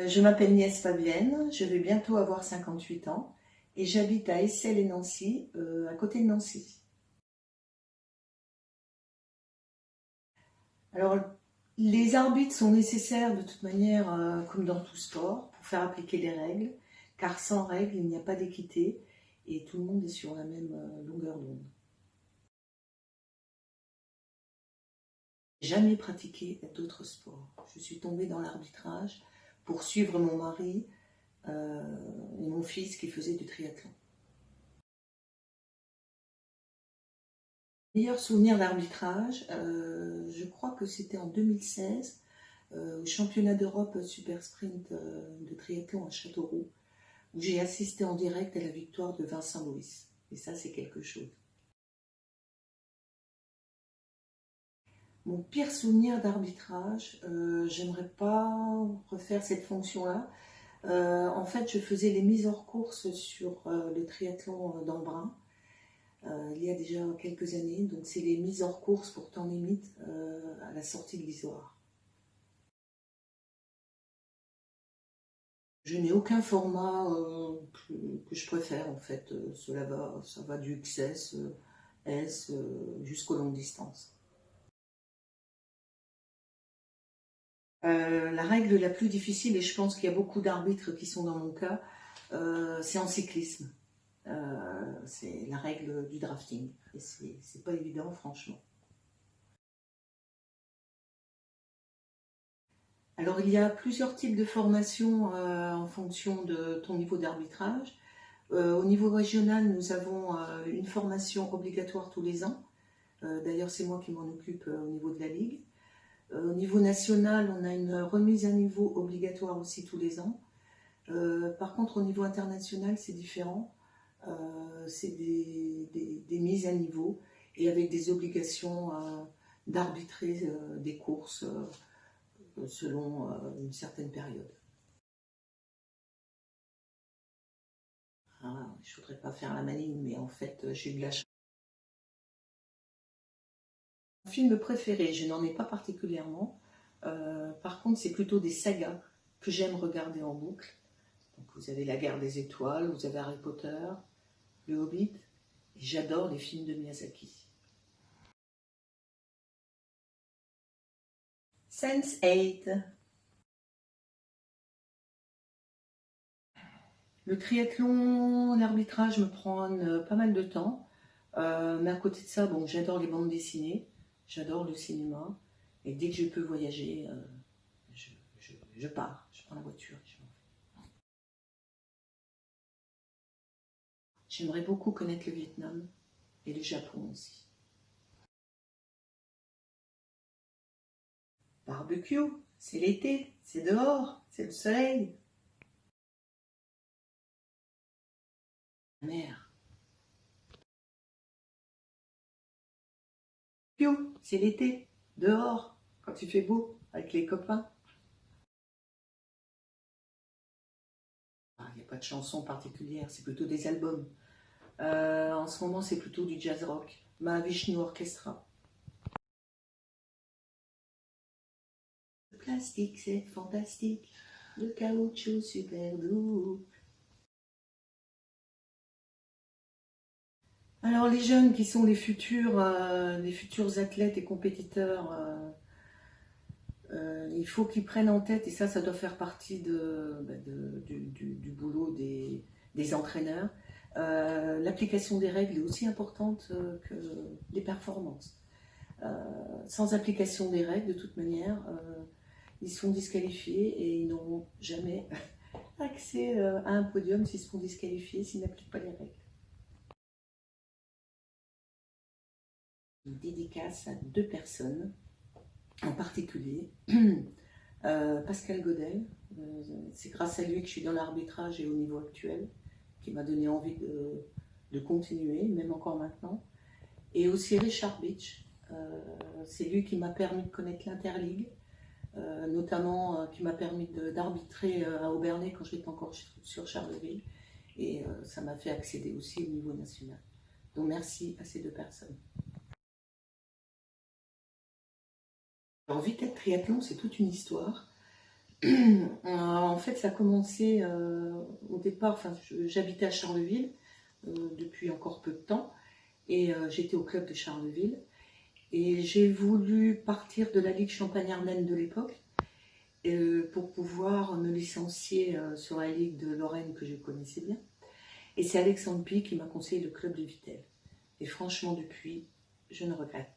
Je m'appelle Niès Fabienne, je vais bientôt avoir 58 ans et j'habite à Essel et Nancy, à côté de Nancy. Alors, les arbitres sont nécessaires de toute manière, comme dans tout sport, pour faire appliquer les règles, car sans règles, il n'y a pas d'équité et tout le monde est sur la même longueur d'onde. Jamais pratiqué d'autres sports. Je suis tombée dans l'arbitrage pour suivre mon mari et mon fils qui faisaient du triathlon. Meilleur souvenir d'arbitrage, je crois que c'était en 2016, au championnat d'Europe Super Sprint de triathlon à Châteauroux, où j'ai assisté en direct à la victoire de Vincent Louis. Et ça, c'est quelque chose. Mon pire souvenir d'arbitrage, j'aimerais pas refaire cette fonction-là. En fait, je faisais les mises hors course sur le triathlon d'Embrun. Il y a déjà quelques années, donc c'est les mises hors course pour temps limite à la sortie de l'Isoire. Je n'ai aucun format que je préfère en fait. Ça va du XS, S jusqu'aux longues distances. La règle la plus difficile, et je pense qu'il y a beaucoup d'arbitres qui sont dans mon cas, c'est en cyclisme. C'est la règle du drafting. Et c'est pas évident, franchement. Alors, il y a plusieurs types de formations en fonction de ton niveau d'arbitrage. Au niveau régional, nous avons une formation obligatoire tous les ans. D'ailleurs, c'est moi qui m'en occupe au niveau de la Ligue. Au niveau national, on a une remise à niveau obligatoire aussi tous les ans. Par contre, au niveau international, c'est différent. C'est des mises à niveau et avec des obligations d'arbitrer des courses selon une certaine période. Ah, je ne voudrais pas faire la maligne, mais en fait, j'ai eu de la chance. Mon film préféré, je n'en ai pas particulièrement. Par contre, c'est plutôt des sagas que j'aime regarder en boucle. Donc, vous avez La Guerre des Étoiles, vous avez Harry Potter, Le Hobbit, et j'adore les films de Miyazaki. Sense8. Le triathlon, l'arbitrage me prend pas mal de temps. Mais à côté de ça, bon, j'adore les bandes dessinées, j'adore le cinéma. Et dès que je peux voyager, je, je pars, je prends la voiture. J'aimerais beaucoup connaître le Vietnam et le Japon aussi. Barbecue, c'est l'été, c'est dehors, c'est le soleil. Mer. Barbecue, c'est l'été, dehors, quand il fait beau, avec les copains. Il n'y a pas de chanson particulière, c'est plutôt des albums. En ce moment, c'est plutôt du jazz rock. Mahavishnu Orchestra. Le plastique, c'est fantastique. Le caoutchouc, super doux. Alors, les jeunes qui sont les futurs athlètes et compétiteurs, il faut qu'ils prennent en tête, et ça doit faire partie du boulot des entraîneurs. L'application des règles est aussi importante que les performances. Sans application des règles, de toute manière, ils sont disqualifiés et ils n'auront jamais accès à un podium s'ils se font disqualifier, s'ils n'appliquent pas les règles. Une dédicace à deux personnes en particulier. Pascal Godel, c'est grâce à lui que je suis dans l'arbitrage et au niveau actuel, qui m'a donné envie de continuer, même encore maintenant. Et aussi Richard Beach, c'est lui qui m'a permis de connaître l'Interligue, notamment qui m'a permis d'arbitrer à Aubernais quand j'étais encore sur Charleville. Et ça m'a fait accéder aussi au niveau national. Donc merci à ces deux personnes. Alors, Vitesse Triathlon, c'est toute une histoire. En fait, ça a commencé au départ, enfin, j'habitais à Charleville depuis encore peu de temps et j'étais au club de Charleville. Et j'ai voulu partir de la Ligue Champagne-Ardenne de l'époque pour pouvoir me licencier sur la Ligue de Lorraine que je connaissais bien. Et c'est Alexandre Pi qui m'a conseillé le club de Vittel. Et franchement, depuis, je ne regrette